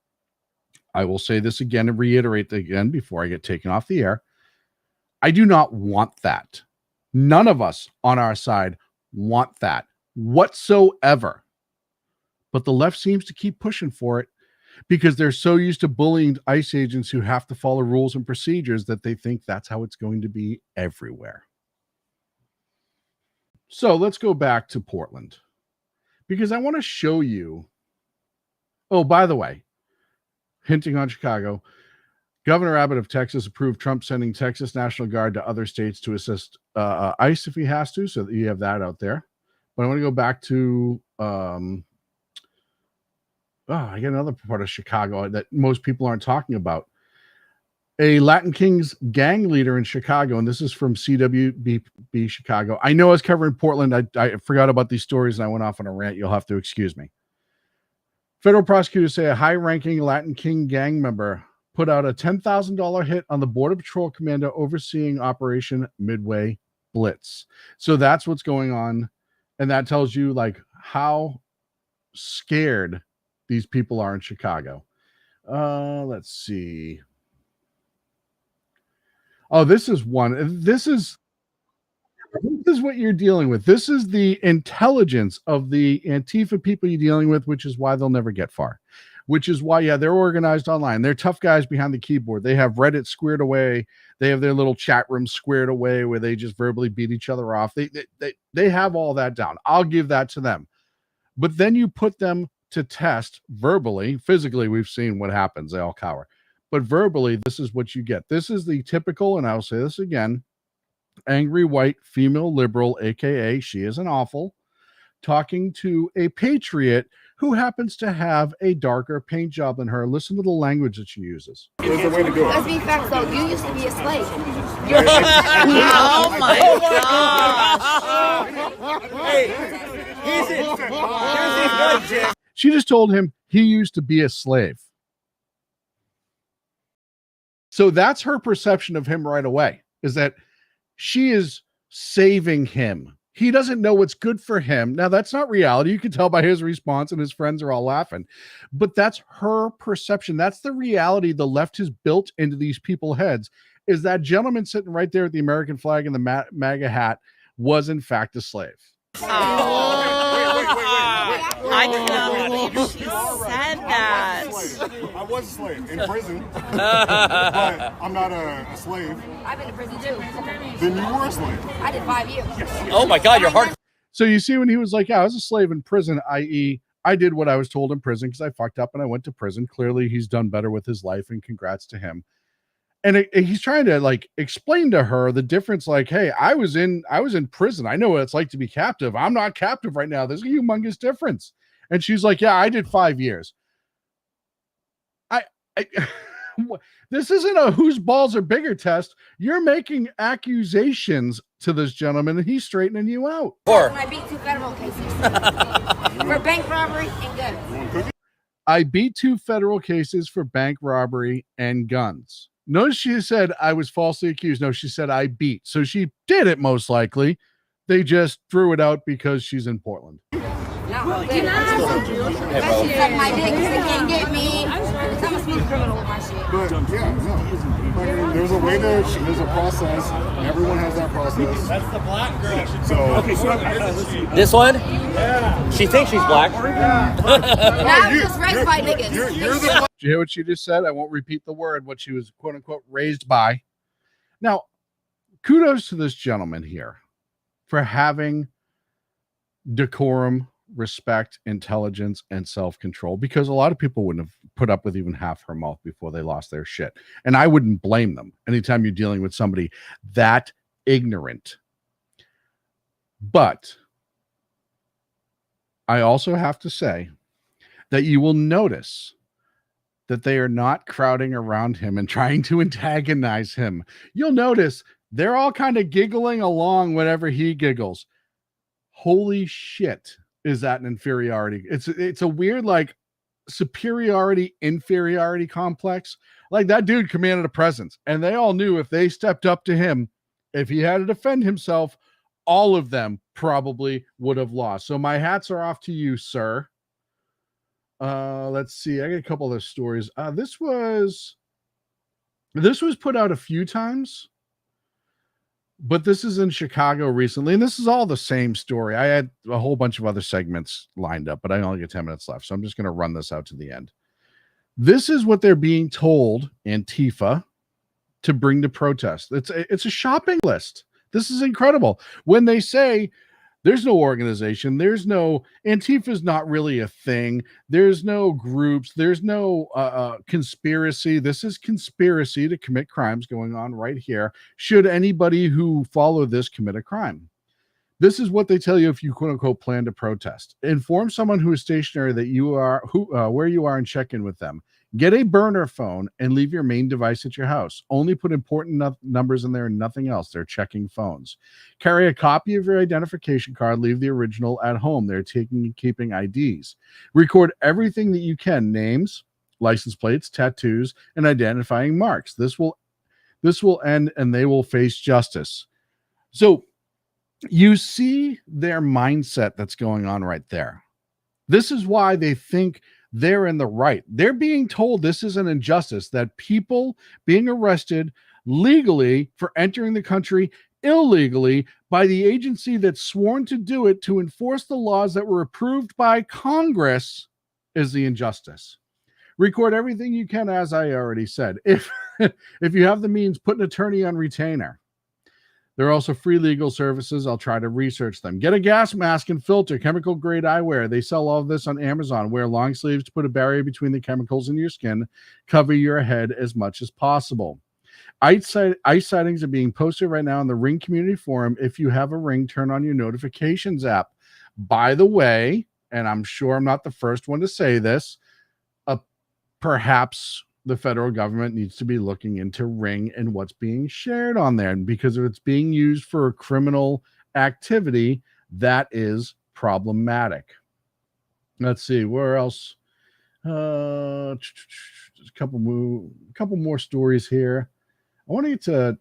Speaker 3: I will say this again and reiterate again before I get taken off the air. I do not want that. None of us on our side want that whatsoever. But the left seems to keep pushing for it, because they're so used to bullying ICE agents who have to follow rules and procedures that they think that's how it's going to be everywhere. So let's go back to Portland, because I want to show you. Oh, by the way, hinting on Chicago, Governor Abbott of Texas approved Trump sending Texas National Guard to other states to assist ICE if he has to. So that you have that out there. But I want to go back to I get another part of Chicago that most people aren't talking about. A Latin Kings gang leader in Chicago, and this is from CWB Chicago. I know I was covering Portland. I forgot about these stories and I went off on a rant. You'll have to excuse me. Federal prosecutors say a high-ranking Latin King gang member put out a $10,000 hit on the Border Patrol commander overseeing Operation Midway Blitz. So that's what's going on. And that tells you like how scared these people are in Chicago. Let's see. Oh, this is one. This is what you're dealing with. This is the intelligence of the Antifa people you're dealing with, which is why they'll never get far. Which is why, they're organized online. They're tough guys behind the keyboard. They have Reddit squared away. They have their little chat room squared away where they just verbally beat each other off. They have all that down. I'll give that to them. But then you put them to test verbally. Physically, we've seen what happens. They all cower. But verbally, this is what you get. This is the typical, and I'll say this again, angry white female liberal, aka she is an awful, talking to a patriot who happens to have a darker paint job than her. Listen to the language that she uses.
Speaker 14: There's a way to do it.
Speaker 15: Let's be facts though. You used to be a slave.
Speaker 14: Oh
Speaker 15: my
Speaker 14: gosh.
Speaker 3: She just told him he used to be a slave. So that's her perception of him right away, is that she is saving him. He doesn't know what's good for him. Now, that's not reality. You can tell by his response, and his friends are all laughing. But that's her perception. That's the reality the left has built into these people's heads, is that gentleman sitting right there with the American flag and the MAGA hat was, in fact, a slave.
Speaker 14: I cannot believe she said that.
Speaker 16: I was a slave in prison, but I'm not a slave.
Speaker 15: I've been to prison too.
Speaker 16: Then you were a slave.
Speaker 15: I did 5 years.
Speaker 14: Oh my God, you're hard.
Speaker 3: So you see, when he was like, yeah, I was a slave in prison, i.e., I did what I was told in prison because I fucked up and I went to prison. Clearly, he's done better with his life, and congrats to him. And he's trying to like explain to her the difference. Like, hey, I was in prison. I know what it's like to be captive. I'm not captive right now. There's a humongous difference. And she's like, yeah, I did 5 years. This isn't a whose balls are bigger test. You're making accusations to this gentleman, and he's straightening you out.
Speaker 15: I beat 2 federal cases for bank robbery and guns.
Speaker 3: I beat 2 federal cases for bank robbery and guns. Notice she said I was falsely accused. No, she said I beat. So she did it, most likely. They just threw it out because she's in Portland.
Speaker 15: No, can I suck my dick because they can't get me. I'm a smooth criminal with my shit.
Speaker 16: But yeah, no. I mean, there's a way there's a process. Everyone has that process.
Speaker 14: That's the black girl.
Speaker 16: So
Speaker 14: okay, so this one? Yeah. She thinks she's black.
Speaker 15: Now I'm just raised by niggas.
Speaker 16: You're the
Speaker 3: Did you hear what she just said? I won't repeat the word, what she was quote unquote raised by. Now, kudos to this gentleman here for having decorum, respect, intelligence, and self-control, because a lot of people wouldn't have put up with even half her mouth before they lost their shit. And I wouldn't blame them anytime you're dealing with somebody that ignorant. But I also have to say that you will notice that they are not crowding around him and trying to antagonize him. You'll notice they're all kind of giggling along whenever he giggles. Holy shit. Is that an inferiority? It's a weird like superiority inferiority complex. Like that dude commanded a presence, and they all knew if they stepped up to him, if he had to defend himself, all of them probably would have lost. So my hats are off to you, sir. Let's see. I got a couple of stories. This was put out a few times, but this is in Chicago recently, and this is all the same story. I had a whole bunch of other segments lined up, but I only get 10 minutes left, so I'm just going to run this out to the end. This is what they're being told, Antifa, to bring to protest. It's a shopping list. This is incredible. When they say there's no organization, there's no Antifa is not really a thing. There's no groups. There's no conspiracy. This is conspiracy to commit crimes going on right here. Should anybody who follow this commit a crime? This is what they tell you if you quote unquote plan to protest. Inform someone who is stationary that you are where you are and check in with them. Get a burner phone and leave your main device at your house. Only put important numbers in there and nothing else. They're checking phones. Carry a copy of your identification card. Leave the original at home. They're keeping IDs. Record everything that you can: names, license plates, tattoos, and identifying marks. This will end, and they will face justice. So you see their mindset that's going on right there. This is why they think they're in the right. They're being told this is an injustice, that people being arrested legally for entering the country illegally by the agency that's sworn to do it to enforce the laws that were approved by Congress is the injustice. Record everything you can, as I already said. If you have the means, put an attorney on retainer. There are also free legal services. I'll try to research them. Get a gas mask and filter, chemical grade eyewear. They sell all of this on Amazon. Wear long sleeves to put a barrier between the chemicals in your skin. Cover your head as much as possible. Ice sightings are being posted right now on the Ring Community Forum. If you have a Ring, turn on your notifications app. By the way, and I'm sure I'm not the first one to say this, perhaps the federal government needs to be looking into Ring and what's being shared on there. And because if it's being used for criminal activity, that is problematic. Let's see, where else? A couple more stories here. I want to get to,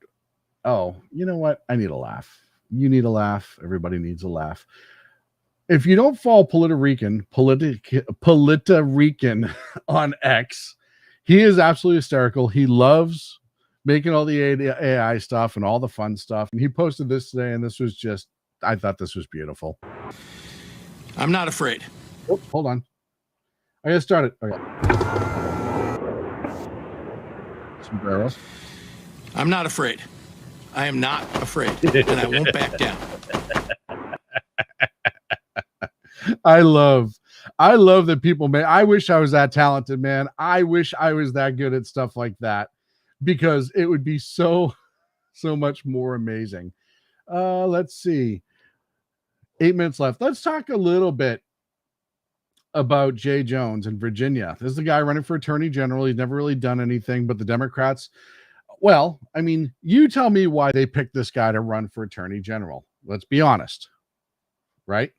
Speaker 3: oh, you know what? I need a laugh. You need a laugh. Everybody needs a laugh. If you don't follow Puerto Rican on X, he is absolutely hysterical. He loves making all the AI stuff and all the fun stuff. And he posted this today, and this was just, I thought this was beautiful.
Speaker 2: I'm not afraid.
Speaker 3: Oh, hold on. I gotta start it. Okay. Sombreros.
Speaker 2: I'm not afraid. I am not afraid, and I won't back down.
Speaker 3: I love that people I wish I was that talented, man. I wish I was that good at stuff like that, because it would be so much more amazing. Let's see. 8 minutes left. Let's talk a little bit about Jay Jones in Virginia. This is the guy running for attorney general. He's never really done anything, but the Democrats, well, I mean, you tell me why they picked this guy to run for attorney general. Let's be honest, right?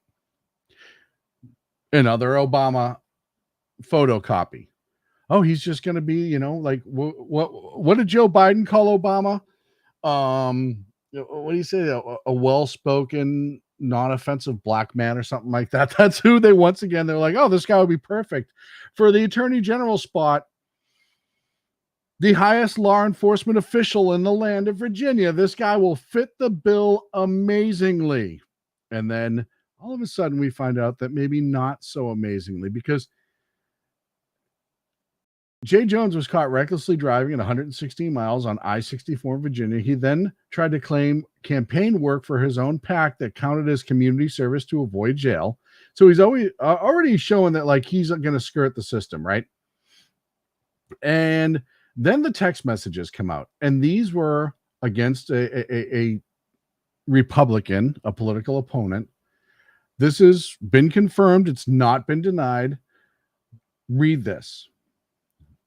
Speaker 3: Another Obama photocopy. Oh, he's just going to be, like what did Joe Biden call Obama? What do you say? A well-spoken, non-offensive black man or something like that. That's who they, once again, they're like, oh, this guy would be perfect for the attorney general spot. The highest law enforcement official in the land of Virginia. This guy will fit the bill amazingly. And then all of a sudden we find out that maybe not so amazingly, because Jay Jones was caught recklessly driving at 116 miles on I-64 in Virginia. He then tried to claim campaign work for his own PAC that counted as community service to avoid jail. So he's always already showing that, like, he's going to skirt the system, right? And then the text messages come out, and these were against a Republican, a political opponent. This has been confirmed. It's not been denied. Read this.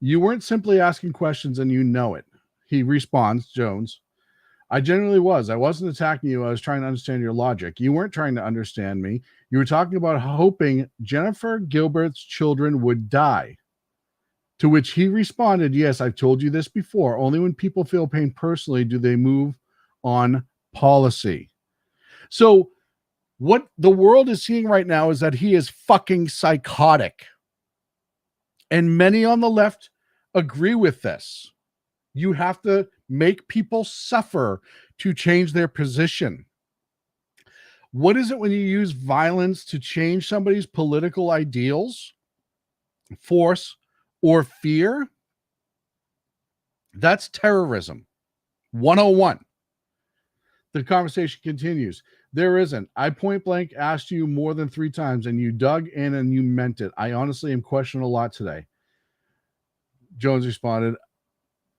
Speaker 3: You weren't simply asking questions, and you know it. He responds, Jones. I genuinely was. I wasn't attacking you. I was trying to understand your logic. You weren't trying to understand me. You were talking about hoping Jennifer Gilbert's children would die. To which he responded, yes, I've told you this before. Only when people feel pain personally do they move on policy. So what the world is seeing right now is that he is fucking psychotic. And many on the left agree with this. You have to make people suffer to change their position. What is it when you use violence to change somebody's political ideals, force, or fear? That's terrorism. 101. The conversation continues. There isn't. I point blank asked you more than 3 times, and you dug in and you meant it. I honestly am questioning a lot today. Jones responded,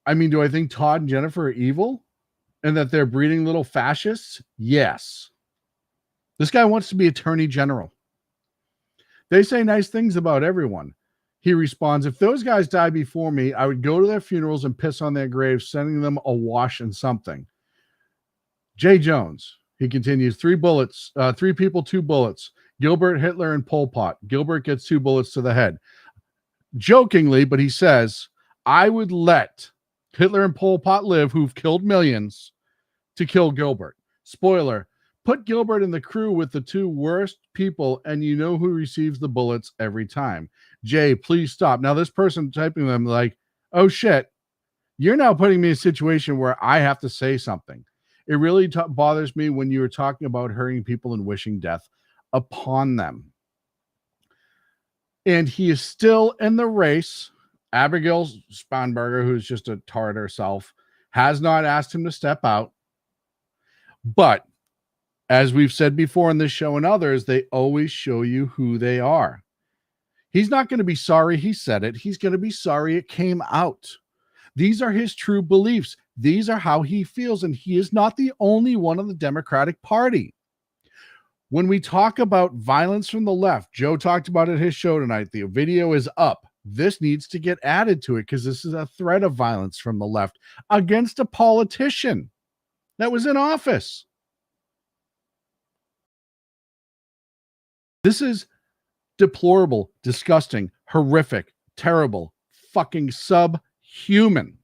Speaker 3: I mean, do I think Todd and Jennifer are evil and that they're breeding little fascists? Yes. This guy wants to be attorney general. They say nice things about everyone. He responds, if those guys die before me, I would go to their funerals and piss on their graves, sending them awash in something. Jay Jones, he continues, 3 bullets, 3 people, 2 bullets. Gilbert, Hitler, and Pol Pot. Gilbert gets 2 bullets to the head. Jokingly, but he says, I would let Hitler and Pol Pot live, who've killed millions, to kill Gilbert. Spoiler, put Gilbert and the crew with the 2 worst people, and you know who receives the bullets every time. Jay, please stop. Now, this person typing them like, oh, shit, you're now putting me in a situation where I have to say something. It really bothers me when you were talking about hurting people and wishing death upon them. And he is still in the race. Abigail Spanberger, who's just a tart herself, has not asked him to step out. But as we've said before in this show and others, they always show you who they are. He's not going to be sorry he said it. He's going to be sorry it came out. These are his true beliefs. These are how he feels, and he is not the only one on the Democratic Party. When we talk about violence from the left, Joe talked about it at his show tonight. The video is up. This needs to get added to it because this is a threat of violence from the left against a politician that was in office. This is deplorable, disgusting, horrific, terrible, fucking subhuman.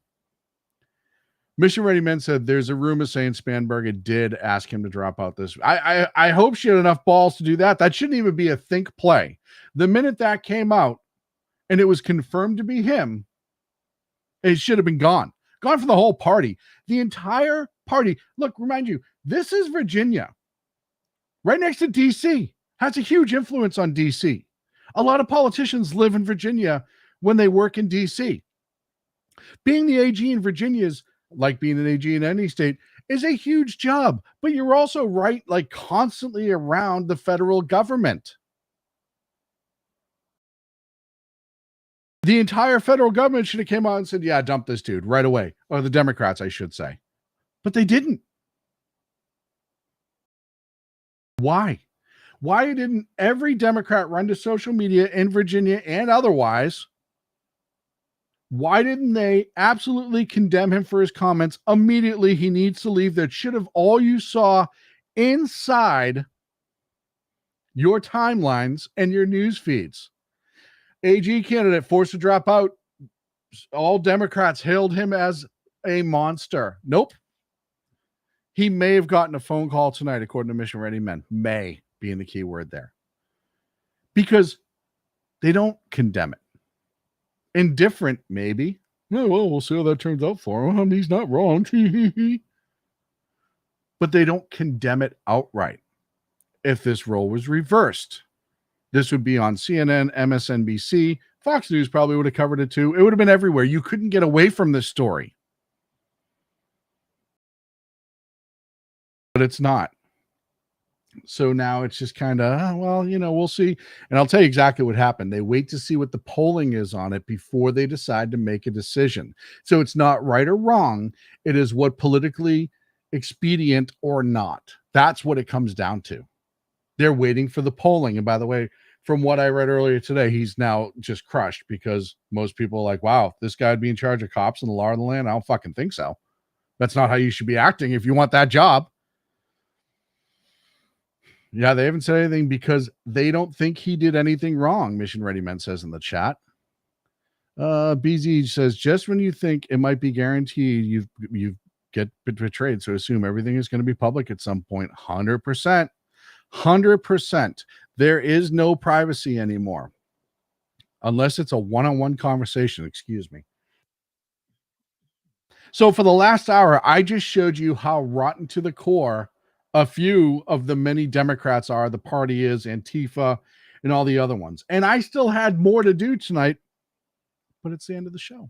Speaker 3: Mission Ready Men said there's a rumor saying Spanberger did ask him to drop out this. I hope she had enough balls to do that. That shouldn't even be a think play. The minute that came out and it was confirmed to be him, it should have been gone. Gone for the whole party. The entire party. Look, remind you, this is Virginia. Right next to DC. Has a huge influence on DC. A lot of politicians live in Virginia when they work in DC. Being the AG in Virginia is like being an AG in any state, is a huge job, but you're also right, like constantly around the federal government. The entire federal government should have came out and said, yeah, dump this dude right away. Or the Democrats, I should say. But they didn't. Why? Why didn't every Democrat run to social media in Virginia and otherwise? Why didn't they absolutely condemn him for his comments immediately? He needs to leave. That should have all you saw inside your timelines and your news feeds. AG candidate forced to drop out. All Democrats hailed him as a monster. Nope. He may have gotten a phone call tonight, according to Mission Ready Men. May being the key word there. Because they don't condemn it. Indifferent, maybe. Oh, well, we'll see how that turns out for him. He's not wrong. But they don't condemn it outright. If this role was reversed, this would be on CNN, MSNBC. Fox News probably would have covered it too. It would have been everywhere. You couldn't get away from this story. But it's not. So now it's just kind of, well, we'll see. And I'll tell you exactly what happened. They wait to see what the polling is on it before they decide to make a decision. So it's not right or wrong. It is what politically expedient or not. That's what it comes down to. They're waiting for the polling. And by the way, from what I read earlier today, he's now just crushed because most people are like, wow, this guy would be in charge of cops and the law of the land. I don't fucking think so. That's not how you should be acting if you want that job. Yeah, they haven't said anything because they don't think he did anything wrong, Mission Ready Men says in the chat. BZ says, just when you think it might be guaranteed, you get betrayed. So assume everything is going to be public at some point. 100%. 100%. There is no privacy anymore. Unless it's a one-on-one conversation, excuse me. So for the last hour, I just showed you how rotten to the core a few of the many Democrats are. The party is, Antifa, and all the other ones. And I still had more to do tonight, but it's the end of the show.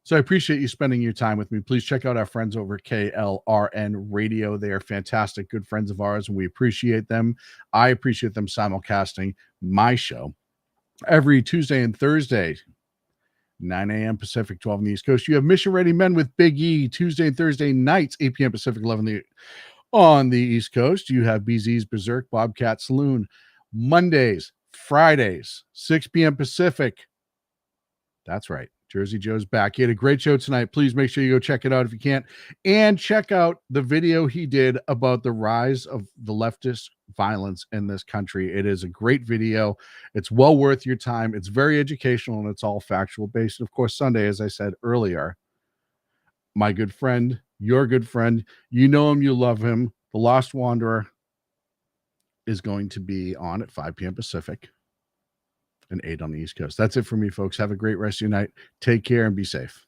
Speaker 3: So I appreciate you spending your time with me. Please check out our friends over at KLRN Radio. They are fantastic, good friends of ours, and we appreciate them. I appreciate them simulcasting my show every Tuesday and Thursday, 9 a.m. Pacific, 12 on the East Coast. You have Mission Ready Men with Big E, Tuesday and Thursday nights, 8 p.m. Pacific, 11 on the East Coast. You have BZ's Berserk Bobcat Saloon, Mondays, Fridays, 6 p.m. Pacific. That's right. Jersey Joe's back. He had a great show tonight. Please make sure you go check it out if you can't. And check out the video he did about the rise of the leftist violence in this country. It is a great video. It's well worth your time. It's very educational and it's all factual based. And of course, Sunday, as I said earlier, my good friend, your good friend, you know him, you love him, The Lost Wanderer is going to be on at 5 p.m. Pacific and 8 on the East Coast. That's it for me, folks. Have a great rest of your night. Take care and be safe.